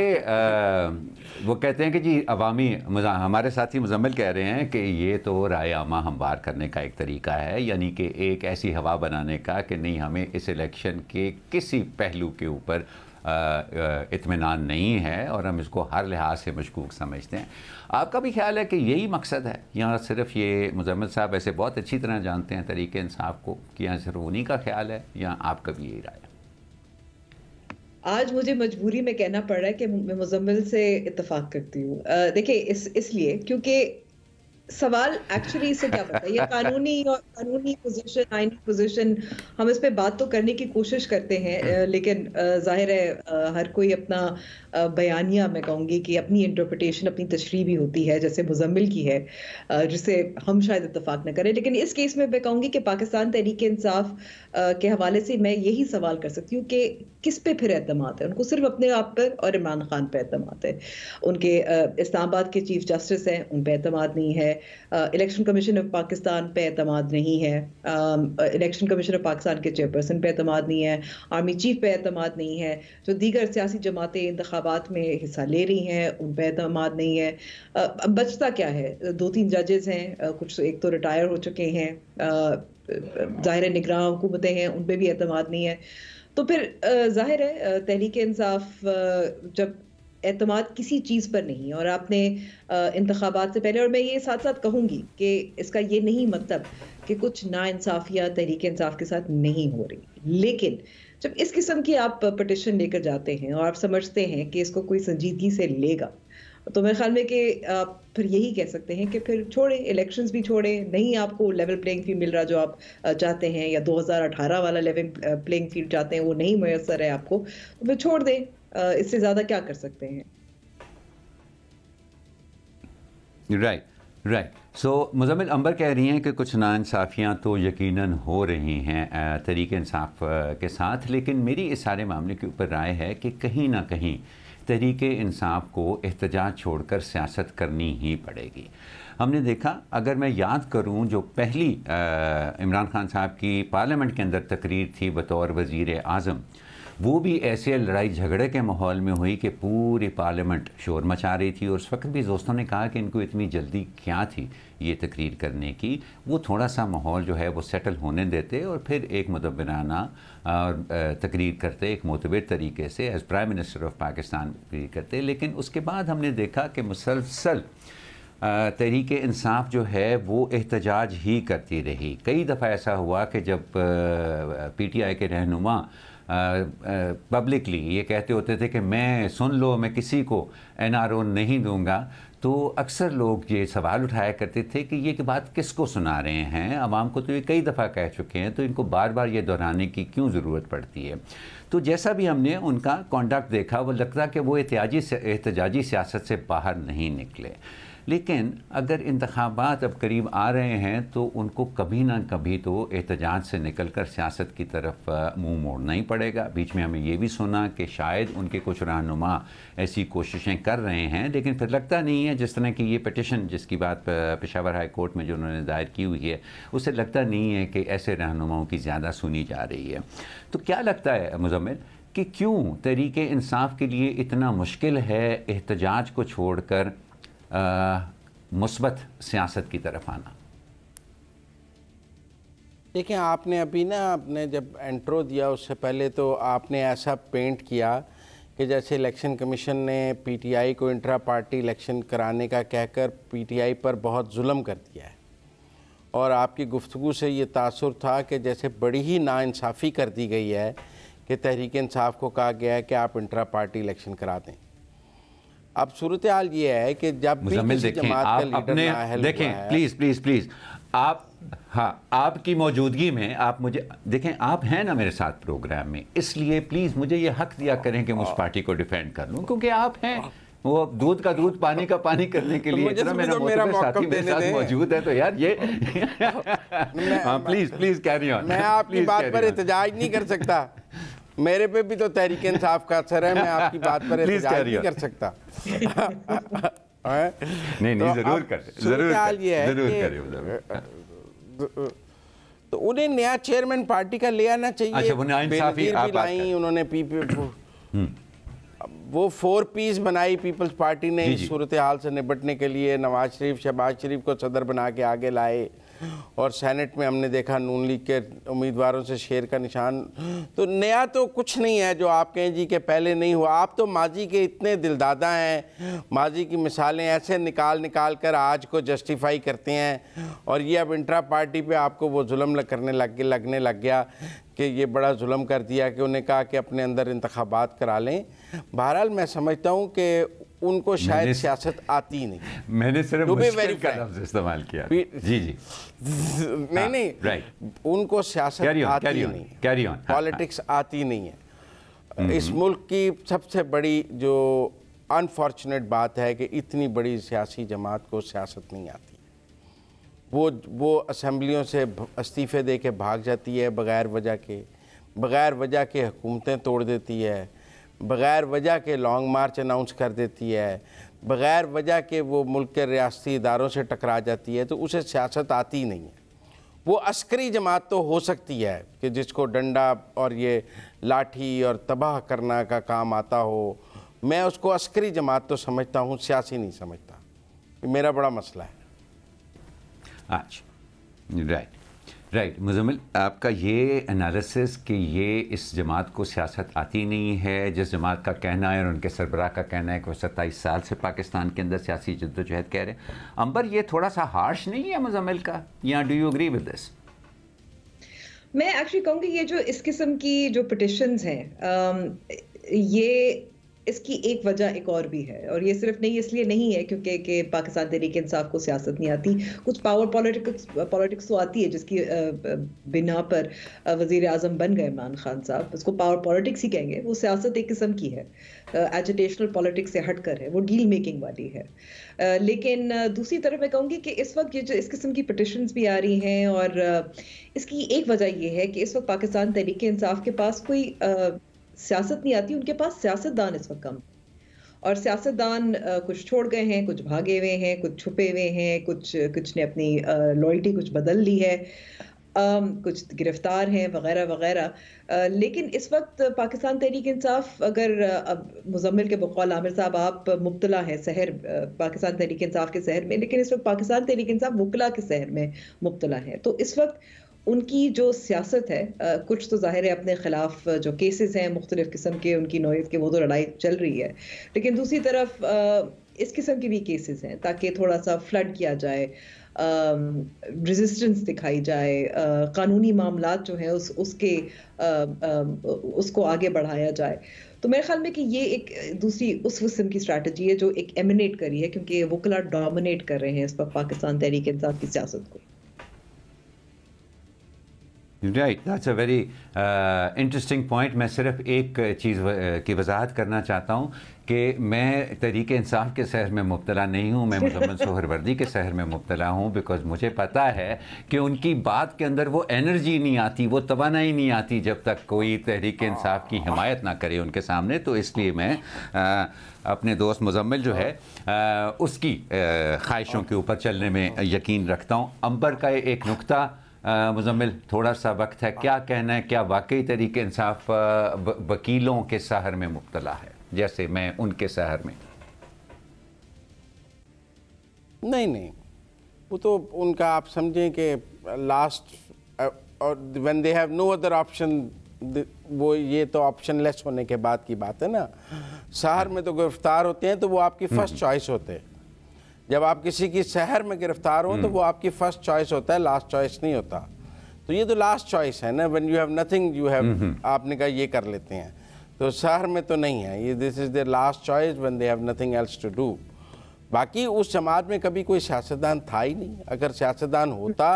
वो कहते हैं कि जी अवामी, हमारे साथी मुज़म्मिल कह रहे हैं कि ये तो राय आमा हमवार करने का एक तरीका है, यानी कि एक ऐसी हवा बनाने का कि नहीं, हमें इस इलेक्शन के किसी पहलू के ऊपर इत्मीनान नहीं है और हम इसको हर लिहाज से मशकूक समझते हैं। आपका भी ख्याल है कि यही मकसद है, या सिर्फ ये मुज़म्मिल साहब ऐसे बहुत अच्छी तरह जानते हैं तरीके इंसाफ को, कि यहाँ सिर्फ उन्हीं का ख्याल है, या आपका भी यही राय है? आज मुझे मजबूरी में कहना पड़ रहा है कि मैं मुज़म्मिल से इत्तेफाक करती हूँ। देखिए, इसलिए क्योंकि सवाल एक्चुअली इससे क्या पता है, ये कानूनी पोजीशन, आईनी पोजीशन, हम इस पे बात तो करने की कोशिश करते हैं, लेकिन जाहिर है हर कोई अपना बयानिया, मैं कहूँगी कि अपनी इंटरप्रिटेशन, अपनी तशरीह भी होती है, जैसे मुज़म्मिल की है, जिसे हम शायद इत्तेफाक न करें। लेकिन इस केस में मैं कहूँगी कि पाकिस्तान तहरीक इंसाफ के हवाले से मैं यही सवाल कर सकती हूँ कि किस पे फिर एतमाद है? उनको सिर्फ अपने आप पर और इमरान खान पे एतमाद है। उनके इस्लामाबाद के चीफ जस्टिस हैं, उन पे एतमाद नहीं है। इलेक्शन कमीशन ऑफ पाकिस्तान पे एतमाद नहीं है। इलेक्शन कमीशन ऑफ पाकिस्तान के चेयरपर्सन पे एतमाद नहीं है। आर्मी चीफ पे एतमाद नहीं है। जो दीगर सियासी जमातें इंतखाबात में हिस्सा ले रही हैं, उन पे एतमाद नहीं है। अब बचता क्या है? 2-3 जजेस हैं, कुछ एक तो रिटायर हो चुके हैं, ज़ाहिर निगरान हुकूमतें हैं, उन पे भी एतमाद नहीं है। तो फिर जाहिर है तहरीक इंसाफ जब एतमाद किसी चीज़ पर नहीं, और आपने इंतखाबात से पहले, और मैं ये साथ साथ कहूँगी कि इसका ये नहीं मतलब कि कुछ नाइंसाफियाँ तहरीक इंसाफ के साथ नहीं हो रही, लेकिन जब इस किस्म की आप पटिशन लेकर जाते हैं और आप समझते हैं कि इसको कोई संजीदगी से लेगा, तो मेरे ख्याल में कि आप फिर यही कह सकते हैं कि फिर छोड़ें, इलेक्शंस भी छोड़ें। नहीं आपको लेवल प्लेइंग फील्ड मिल रहा जो आप चाहते हैं, या 2018 वाला लेवल प्लेइंग फील्ड चाहते हैं, वो नहीं मैसर है आपको, तो फिर छोड़ दें। इससे ज़्यादा क्या कर सकते हैं? राइट। सो मुज़म्मिल, अंबर कह रही हैं कि कुछ नाइंसाफ़ियाँ तो यकीनन हो रही हैं तहरीक इंसाफ के साथ, लेकिन मेरी इस सारे मामले के ऊपर राय है कि कहीं ना कहीं तहरीक इंसाफ को एहतजाज छोड़कर सियासत करनी ही पड़ेगी। हमने देखा, अगर मैं याद करूं, जो पहली इमरान खान साहब की पार्लियामेंट के अंदर तकरीर थी बतौर वज़ीर आज़म, वो भी ऐसे लड़ाई झगड़े के माहौल में हुई कि पूरी पार्लियामेंट शोर मचा रही थी, और उस वक्त भी दोस्तों ने कहा कि इनको इतनी जल्दी क्या थी ये तकरीर करने की, वो थोड़ा सा माहौल जो है वो सेटल होने देते और फिर एक मुदब्बिराना तकरीर करते, एक मोतबर तरीके से as prime minister of Pakistan तकरीर करते। लेकिन उसके बाद हमने देखा कि मुसलसल तहरीक इंसाफ जो है वो एहतजाज ही करती रही। कई दफ़ा ऐसा हुआ कि जब PTI के रहनुमा पब्लिकली ये कहते होते थे कि मैं, सुन लो, मैं किसी को NRO नहीं दूंगा, तो अक्सर लोग ये सवाल उठाया करते थे कि ये बात किसको सुना रहे हैं, आवाम को तो ये कई दफ़ा कह चुके हैं, तो इनको बार बार ये दोहराने की क्यों ज़रूरत पड़ती है। तो जैसा भी हमने उनका कॉन्डक्ट देखा, वो लगता कि वो एहतजाजी सियासत से बाहर नहीं निकले। लेकिन अगर इंतखाबात अब करीब आ रहे हैं तो उनको कभी ना कभी तो एहतजाज से निकल कर सियासत की तरफ मुँह मोड़ना ही पड़ेगा। बीच में हमें ये भी सुना कि शायद उनके कुछ रहनुमा ऐसी कोशिशें कर रहे हैं, लेकिन फिर लगता नहीं है, जिस तरह की ये पिटिशन जिसकी बात पेशावर हाई कोर्ट में जो उन्होंने दायर की हुई है, उससे लगता नहीं है कि ऐसे रहनुमाओं की ज़्यादा सुनी जा रही है। तो क्या लगता है मुज़म्मिल कि क्यों तहरीक इंसाफ के लिए इतना मुश्किल है एहतजाज को छोड़कर मुस्बत सियासत की तरफ आना? देखिए, आपने अभी ना, आपने जब इंट्रो दिया उससे पहले तो आपने ऐसा पेंट किया कि जैसे इलेक्शन कमीशन ने PTI को इंट्रा पार्टी इलेक्शन कराने का कहकर PTI पर बहुत जुल्म कर दिया है, और आपकी गुफ्तगू से ये तासुर था कि जैसे बड़ी ही नाइंसाफ़ी कर दी गई है कि तहरीक इंसाफ को कहा गया है कि आप इंट्रा पार्टी इलेक्शन करा दें। अब सूरत हाल ये है कि जब भी किसी जमात का लीडर नाअहल हुआ है, देखें, प्लीज़ आप, हाँ, आपकी मौजूदगी में आप मुझे देखें, आप हैं ना मेरे साथ प्रोग्राम में, इसलिए प्लीज़ मुझे ये हक दिया करें कि मैं उस पार्टी को डिफेंड कर लूँ, क्योंकि आप हैं। वो दूध का दूध, पानी का पानी करने के लिए इतना मेरा साथी मेरे साथ मौजूद है, तो यार ये प्लीज़ कैरी ऑन। मैं आपकी बात पर एहतजाज नहीं कर सकता, मेरे पे भी तो तहरीक इंसाफ का असर है, मैं आपकी बात पर एहतजाज नहीं कर सकता। नहीं तो जरूर अब कर, सूरत-ए-हाल ये है जरूर कि तो उन्हें नया चेयरमैन पार्टी का ले आना चाहिए। अच्छा, वो नाइंसाफी आप बात लाई, उन्होंने वो 4 पीस बनाई पीपल्स पार्टी ने इस सूरत हाल से निपटने के लिए। नवाज शरीफ, शहबाज शरीफ को सदर बना के आगे लाए और सेनेट में हमने देखा नून लीग के उम्मीदवारों से शेर का निशान। तो नया तो कुछ नहीं है जो आप कहें जी के पहले नहीं हुआ। आप तो माजी के इतने दिलदादा हैं, माजी की मिसालें ऐसे निकाल कर आज को जस्टिफाई करते हैं, और ये अब इंट्रा पार्टी पे आपको वो जुल्म लगने लग गया कि ये बड़ा जुल्म कर दिया कि उन्हें कहा कि अपने अंदर इंतखाबात करा लें। बहरहाल मैं समझता हूँ कि उनको शायद सियासत आती नहीं। मैंने सिर्फ मुश्किल का लफ्ज़ इस्तेमाल किया। जी नहीं राइट, उनको सियासत आती नहीं, कैरी ऑन, पॉलिटिक्स आती नहीं है। इस मुल्क की सबसे बड़ी जो अनफॉर्चुनेट बात है कि इतनी बड़ी सियासी जमात को सियासत नहीं आती। वो असेंबलियों से इस्तीफ़े दे के भाग जाती है बग़ैर वजह के हुकूमतें तोड़ देती है, बग़ैर वजह के लॉन्ग मार्च अनाउंस कर देती है, बग़ैर वजह के वो मुल्क के रियासती इदारों से टकरा जाती है, तो उसे सियासत आती नहीं है। वो अस्करी जमात तो हो सकती है कि जिसको डंडा और ये लाठी और तबाह करना का काम आता हो, मैं उसको अस्करी जमात तो समझता हूँ, सियासी नहीं समझता। मेरा बड़ा मसला है। अच्छा, राइट मुज़म्मिल, आपका ये एनालिसिस कि ये इस जमात को सियासत आती नहीं है, जिस जमात का कहना है और उनके सरबराह का कहना है कि वो 27 साल से पाकिस्तान के अंदर सियासी जद्दोजहद कह रहे हैं, अंबर ये थोड़ा सा हार्श नहीं है मुज़म्मिल का, या do you agree with this? मैं एक्चुअली कहूँगी ये जो इस किस्म की जो पिटिशंस हैं, ये इसकी एक वजह एक और भी है, और ये सिर्फ नहीं इसलिए नहीं है क्योंकि कि पाकिस्तान तहरीक इंसाफ को सियासत नहीं आती। कुछ पावर पॉलिटिक्स तो आती है जिसकी बिना पर वज़ीर आज़म बन गए इमरान खान साहब, उसको पावर पॉलिटिक्स ही कहेंगे। वो सियासत एक किस्म की है, एजिटेशनल पॉलिटिक्स से हट कर है, वो डील मेकिंग वाली है। लेकिन दूसरी तरफ मैं कहूँगी कि इस वक्त ये जो इस किस्म की पिटिशंस भी आ रही हैं, और इसकी एक वजह ये है कि इस वक्त पाकिस्तान तहरीक इंसाफ के पास कोई सियासत नहीं आती, उनके पास सियासतदान इस वक्त कम, और सियासतदान कुछ छोड़ गए हैं, कुछ भागे हुए हैं, कुछ छुपे हुए हैं, कुछ ने अपनी लॉयल्टी कुछ बदल ली है, कुछ गिरफ्तार हैं वगैरह वगैरह। लेकिन इस वक्त पाकिस्तान तहरीक इंसाफ, अगर अब मुज़म्मिल के बकौल आमिर साहब आप मुब्तला हैं शहर पाकिस्तान तहरीक इंसाफ के शहर में, लेकिन इस वक्त पाकिस्तान तहरीक इंसाफ वकला के शहर में मुब्तला है। तो इस वक्त उनकी जो सियासत है, कुछ तो ज़ाहिर है अपने ख़िलाफ़ जो केसेस हैं मुख्तलिफ़ किस्म के, उनकी नौयत के, वो तो लड़ाई चल रही है, लेकिन दूसरी तरफ इस किस्म के भी केसेस हैं ताकि थोड़ा सा फ्लड किया जाए, रेजिस्टेंस दिखाई जाए, कानूनी मामलात जो हैं उसको आगे बढ़ाया जाए। तो मेरे ख्याल में कि ये एक दूसरी उस किस्म की स्ट्रैटेजी है जो एक एमिनेट करी है, क्योंकि वकला डोमिनेट कर रहे हैं इस वक्त पाकिस्तान तहरीक इंसाफ की सियासत को। Right, that's a very interesting point. मैं सिर्फ एक चीज़ की वजाहत करना चाहता हूँ कि मैं तहरीक इंसाफ के शहर में मुब्तला नहीं हूँ, मैं मुज़म्मिल सोहरवर्दी के शहर में मुब्तला हूँ, बिकॉज मुझे पता है कि उनकी बात के अंदर वो एनर्जी नहीं आती, वो तवानाई नहीं आती जब तक कोई तहरीक इंसाफ की हिमायत ना करे उनके सामने। तो इसलिए मैं अपने दोस्त मुज़म्मिल जो है उसकी ख्वाहिशों के ऊपर चलने में यकीन रखता हूँ। अंबर का एक नुक्ता मुज़म्मिल, थोड़ा सा वक्त है, क्या कहना है, क्या वाकई तहरीक इंसाफ वकीलों के शहर में मुब्तला है जैसे मैं उनके शहर में? नहीं, वो तो उनका आप समझें कि लास्ट और when they have no other option, वो ये तो ऑप्शन लेस होने के बाद की बात है ना। शहर में तो गिरफ्तार होते हैं तो वो आपकी फर्स्ट चॉइस होते हैं। जब आप किसी की शहर में गिरफ्तार हो तो वो आपकी फर्स्ट चॉइस होता है, लास्ट चॉइस नहीं होता। तो ये तो लास्ट चॉइस है ना, when you have nothing you have, आपने कहा ये कर लेते हैं, तो शहर में तो नहीं है ये, this is their last choice when they have nothing else to do. बाकी उस जमात में कभी कोई सियासतदान था ही नहीं। अगर सियासतदान होता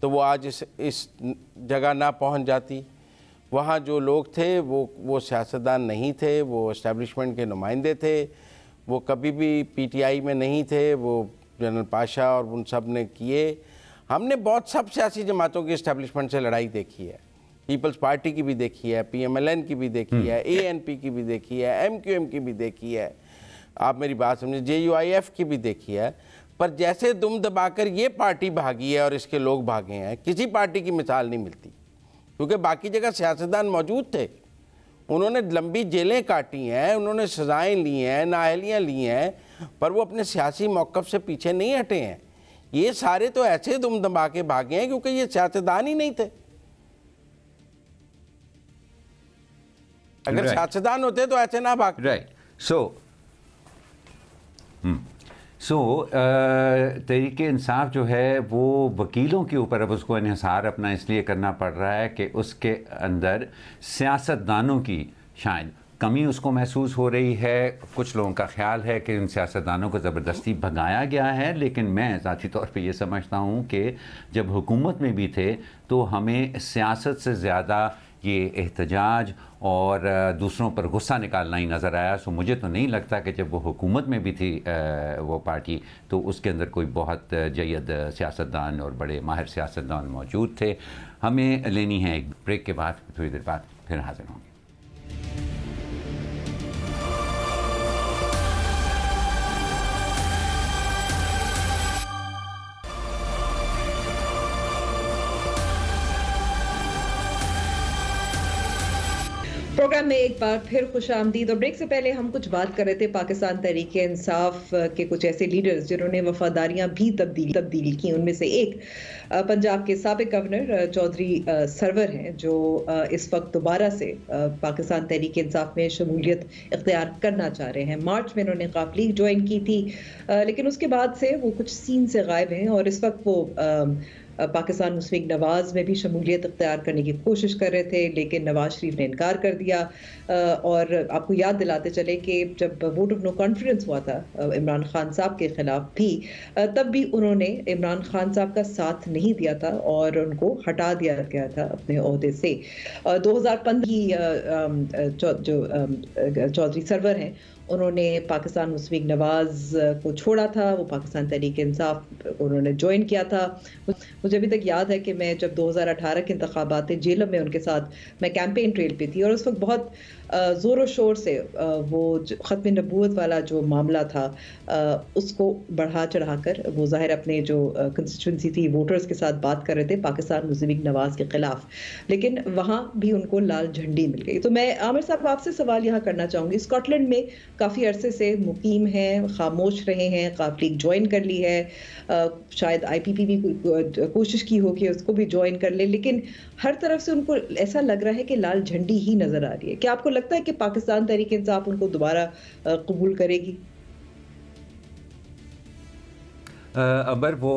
तो वो आज इस जगह ना पहुंच जाती। वहाँ जो लोग थे वो सियासतदान नहीं थे, वो एस्टेब्लिशमेंट के नुमाइंदे थे, वो कभी भी पीटीआई में नहीं थे, वो जनरल पाशा और उन सब ने किए। हमने बहुत सब सियासी जमातों की इस्टेब्लिशमेंट से लड़ाई देखी है, पीपल्स पार्टी की भी देखी है, PMLN की भी देखी है, ANP की भी देखी है, MQM की भी देखी है, आप मेरी बात समझे, JUIF की भी देखी है। पर जैसे दुम दबाकर ये पार्टी भागी है और इसके लोग भागे हैं, किसी पार्टी की मिसाल नहीं मिलती, क्योंकि बाकी जगह सियासतदान मौजूद थे, उन्होंने लंबी जेलें काटी हैं, उन्होंने सजाएं ली हैं, नाअहलियाँ ली हैं, पर वो अपने सियासी मौक़िफ़ से पीछे नहीं हटे हैं। ये सारे तो ऐसे दुम दबा के भागे हैं क्योंकि ये सियासतदान ही नहीं थे। अगर सियासतदान होते तो ऐसे ना भागते। राइट। सो तहरीक इंसाफ जो है वो वकीलों के ऊपर अब उसको इन्हिसार अपना इसलिए करना पड़ रहा है कि उसके अंदर सियासतदानों की शायद कमी उसको महसूस हो रही है। कुछ लोगों का ख्याल है कि उन सियासतदानों को ज़बरदस्ती भगाया गया है, लेकिन मैं ज़ाती तौर पे ये समझता हूँ कि जब हुकूमत में भी थे तो हमें सियासत से ज़्यादा ये एहतजाज और दूसरों पर गुस्सा निकालना ही नज़र आया। सो मुझे तो नहीं लगता कि जब वो हुकूमत में भी थी वो पार्टी, तो उसके अंदर कोई बहुत जयद सियासतदान और बड़े माहिर सियासतदान मौजूद थे। हमें लेनी है एक ब्रेक के बाद, थोड़ी देर बाद फिर हाजिर होंगे। प्रोग्राम में एक बार फिर खुशामदीद। और ब्रेक से पहले हम कुछ बात कर रहे थे पाकिस्तान तहरीक इंसाफ के कुछ ऐसे लीडर्स जिन्होंने वफादारियां भी तब्दील की। उनमें से एक पंजाब के साबिक गवर्नर चौधरी सरवर हैं, जो इस वक्त दोबारा से पाकिस्तान तहरीक इंसाफ में शमूलियत इख्तियार करना चाह रहे हैं। मार्च में उन्होंने काफ लीग ज्वाइन की थी, लेकिन उसके बाद से वो कुछ सीन से गायब हैं और इस वक्त वो पाकिस्तान मुस्लिम लीग नवाज में भी शमूलियत इख्तियार करने की कोशिश कर रहे थे, लेकिन नवाज शरीफ ने इनकार कर दिया। और आपको याद दिलाते चले कि जब वोट ऑफ नो कॉन्फिडेंस हुआ था इमरान खान साहब के खिलाफ भी, तब भी उन्होंने इमरान खान साहब का साथ नहीं दिया था और उनको हटा दिया गया था अपने ओहदे से। 2015 की जो चौधरी सरवर हैं, उन्होंने पाकिस्तान मुस्लिम लीग नवाज को छोड़ा था, वो पाकिस्तान तहरीक इंसाफ उन्होंने ज्वाइन किया था। मुझे अभी तक याद है कि मैं जब 2018 के इंतखाबात जेलम में उनके साथ मैं कैंपेन ट्रेल पे थी और उस वक्त बहुत ज़ोर शोर से वो ख़त्म नबूवत वाला जो मामला था उसको बढ़ा चढ़ाकर वो ज़ाहिर अपने जो कंस्टिट्यूंसी थी वोटर्स के साथ बात कर रहे थे पाकिस्तान मुस्लिम लीग नवाज के ख़िलाफ़, लेकिन वहाँ भी उनको लाल झंडी मिल गई। तो मैं आमिर साहब आपसे सवाल यहाँ करना चाहूँगी, स्कॉटलैंड में काफ़ी अरसे से मुकीम हैं, खामोश रहे हैं, काफ लीग ज्वाइन कर ली है, शायद IPP भी कोशिश की हो कि उसको भी ज्वाइन कर ले, लेकिन हर तरफ से उनको ऐसा लग रहा है कि लाल झंडी ही नज़र आ रही है। क्या आपको लगता है कि पाकिस्तान तहरीक इंसाफ उनको दोबारा कबूल करेगी? अबर वो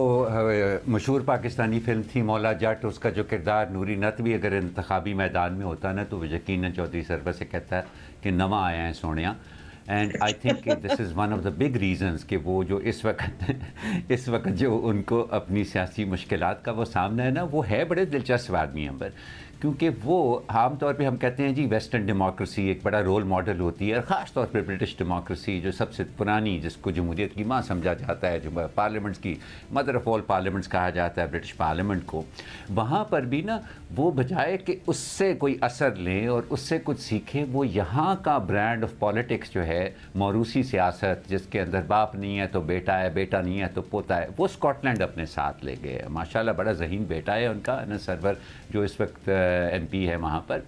मशहूर पाकिस्तानी फिल्म थी मौला जट, उसका जो किरदार नूरी नत भी अगर इंतखाबी मैदान में होता ना तो वो यकीनन चौधरी सरवर से कहता है कि नवा आया है Sonia. And I think this is one of the big reasons कि वो जो इस वक्त जो उनको अपनी सियासी मुश्किलात का वो सामना है ना, वो है बड़े दिलचस्प आदमी अंबर, क्योंकि वो आम तौर पे हम कहते हैं जी वेस्टर्न डेमोक्रेसी एक बड़ा रोल मॉडल होती है, और ख़ास तौर पे ब्रिटिश डेमोक्रेसी जो सबसे पुरानी, जिसको जमहूरियत की माँ समझा जाता है, जो पार्लियामेंट्स की मदर ऑफ ऑल पार्लियामेंट्स कहा जाता है ब्रिटिश पार्लियामेंट को, वहाँ पर भी ना वो बजाय कि उससे कोई असर लें और उससे कुछ सीखें, वो यहाँ का ब्रांड ऑफ पॉलिटिक्स जो है मौरूसी सियासत, जिसके अंदर बाप नहीं है तो बेटा है, बेटा नहीं है तो पोता है, वो स्कॉटलैंड अपने साथ ले गए। माशाल्लाह बड़ा ज़हीन बेटा है उनका ना सरवर, जो इस वक्त MP है वहाँ पर।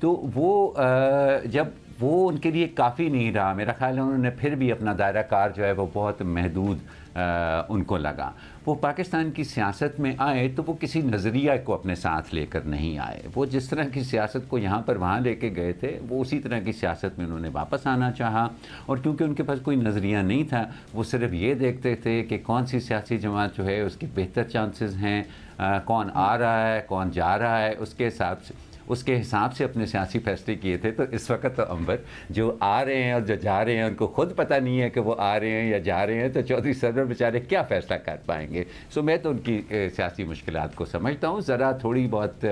तो वो जब वो उनके लिए काफ़ी नहीं रहा, मेरा ख्याल है उन्होंने फिर भी अपना दायरा कार जो है वो बहुत महदूद उनको लगा। वो पाकिस्तान की सियासत में आए तो वो किसी नज़रिया को अपने साथ लेकर नहीं आए, वो जिस तरह की सियासत को यहाँ पर वहाँ लेके गए थे वो उसी तरह की सियासत में उन्होंने वापस आना चाहा। और क्योंकि उनके पास कोई नज़रिया नहीं था, वो सिर्फ ये देखते थे कि कौन सी सियासी जमात जो है उसके बेहतर चांसेस हैं, कौन आ रहा है कौन जा रहा है, उसके हिसाब से अपने सियासी फैसले किए थे। तो इस वक्त तो अंबर जो आ रहे हैं और जो जा रहे हैं उनको खुद पता नहीं है कि वो आ रहे हैं या जा रहे हैं, तो चौधरी सरवर बेचारे क्या फ़ैसला कर पाएंगे। सो मैं तो उनकी सियासी मुश्किलात को समझता हूँ। ज़रा थोड़ी बहुत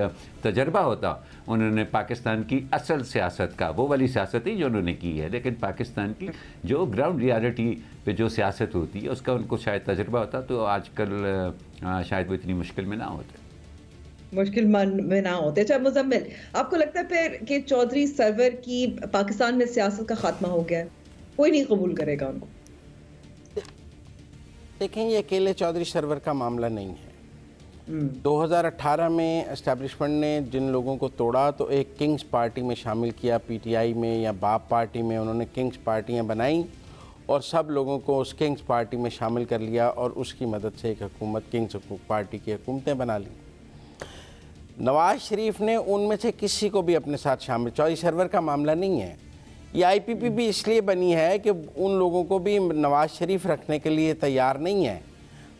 तजर्बा होता उन्होंने पाकिस्तान की असल सियासत का, वो वाली सियासत ही जो उन्होंने की है, लेकिन पाकिस्तान की जो ग्राउंड रियलिटी पे जो सियासत होती है उसका उनको शायद तजर्बा होता तो आजकल शायद वो इतनी मुश्किल में ना होते। मुश्किल में ना होते। अच्छा मुजम्मिल, आपको लगता है फिर कि चौधरी सरवर की पाकिस्तान में सियासत का खात्मा हो गया है, कोई नहीं कबूल करेगा उनको? देखें, ये अकेले चौधरी सरवर का मामला नहीं है। 2018 में एस्टेब्लिशमेंट ने जिन लोगों को तोड़ा तो एक किंग्स पार्टी में शामिल किया, पीटीआई में या बाप पार्टी में उन्होंने किंग्स पार्टियां बनाई और सब लोगों को उस किंग्स पार्टी में शामिल कर लिया और उसकी मदद से एक हुकूमत, किंग्स पार्टी की हुकूमतें बना ली। नवाज शरीफ ने उनमें से किसी को भी अपने साथ शामिल, चौधरी सरवर का मामला नहीं है। ये आईपीपी भी इसलिए बनी है कि उन लोगों को भी नवाज शरीफ रखने के लिए तैयार नहीं है,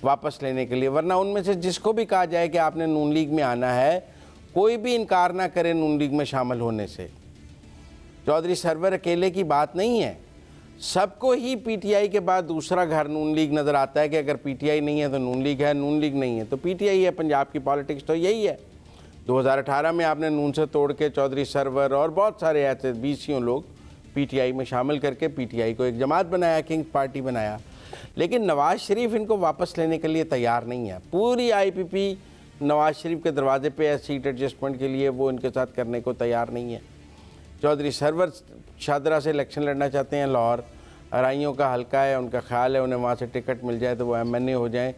वापस लेने के लिए, वरना उनमें से जिसको भी कहा जाए कि आपने नून लीग में आना है, कोई भी इनकार ना करे नून लीग में शामिल होने से। चौधरी सरवर अकेले की बात नहीं है, सबको ही पीटीआई के बाद दूसरा घर नून लीग नज़र आता है कि अगर पीटीआई नहीं है तो नून लीग है, नून लीग नहीं है तो पीटीआई है। पंजाब की पॉलिटिक्स तो यही है। 2018 में आपने नून से तोड़ के चौधरी सरवर और बहुत सारे ऐसे 20 लोग पीटीआई में शामिल करके पीटीआई को एक जमात बनाया, किंग्स पार्टी बनाया। लेकिन नवाज शरीफ इनको वापस लेने के लिए तैयार नहीं है। पूरी आईपीपी नवाज शरीफ के दरवाजे पे है सीट एडजस्टमेंट के लिए, वो इनके साथ करने को तैयार नहीं है। चौधरी सरवर शादरा से इलेक्शन लड़ना चाहते हैं, लाहौर अराइयों का हल्का है, उनका ख्याल है उन्हें वहाँ से टिकट मिल जाए तो वो एमएनए हो जाएं।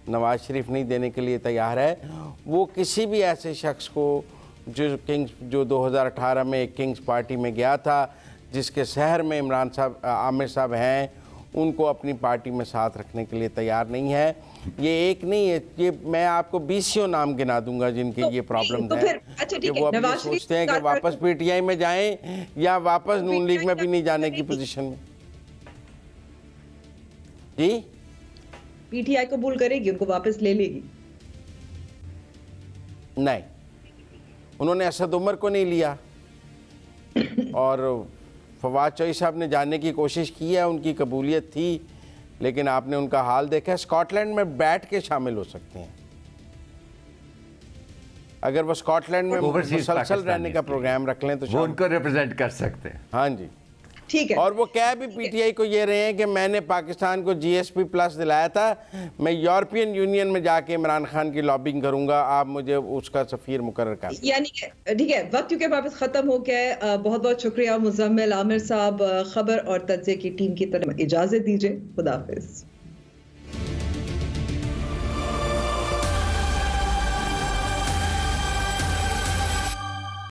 नवाज शरीफ नहीं देने के लिए तैयार है। वो किसी भी ऐसे शख्स को जो 2018 में एक किंग्स पार्टी में गया था, जिसके शहर में इमरान साहब, आमिर साहब हैं, उनको अपनी पार्टी में साथ रखने के लिए तैयार नहीं है। ये एक नहीं है, ये मैं आपको 20 नाम गिना दूंगा जिनके ये प्रॉब्लम तो है अच्छा, कि वो अब ये सोचते हैं कि वापस पीटीआई में जाएं या वापस नून लीग में भी नहीं जाने की पोजीशन में। जी, पीटीआई कबूल करेगी, उनको वापस ले लेगी? नहीं, उन्होंने असद उमर को नहीं लिया और फवाद चौधरी साहब ने जाने की कोशिश की है, उनकी कबूलियत थी, लेकिन आपने उनका हाल देखा। स्कॉटलैंड में बैठ के शामिल हो सकते हैं अगर वो स्कॉटलैंड में मुसलसल रहने का प्रोग्राम रख लें तो वो उनको रिप्रेजेंट कर सकते हैं। हाँ जी, ठीक है। और वो कह भी पीटीआई को ये रहे हैं कि मैंने पाकिस्तान को जीएसपी प्लस दिलाया था, मैं यूरोपियन यूनियन में जाके इमरान खान की लॉबिंग करूंगा, आप मुझे उसका सफीर मुकर्रर कर। यानी ठीक है, वक्त क्योंकि वापस खत्म हो गया है। बहुत बहुत शुक्रिया मुजम्मिल आमिर साहब। खबर और तज्ज़िये की टीम की तरफ इजाजत दीजिए। खुदा हाफिज।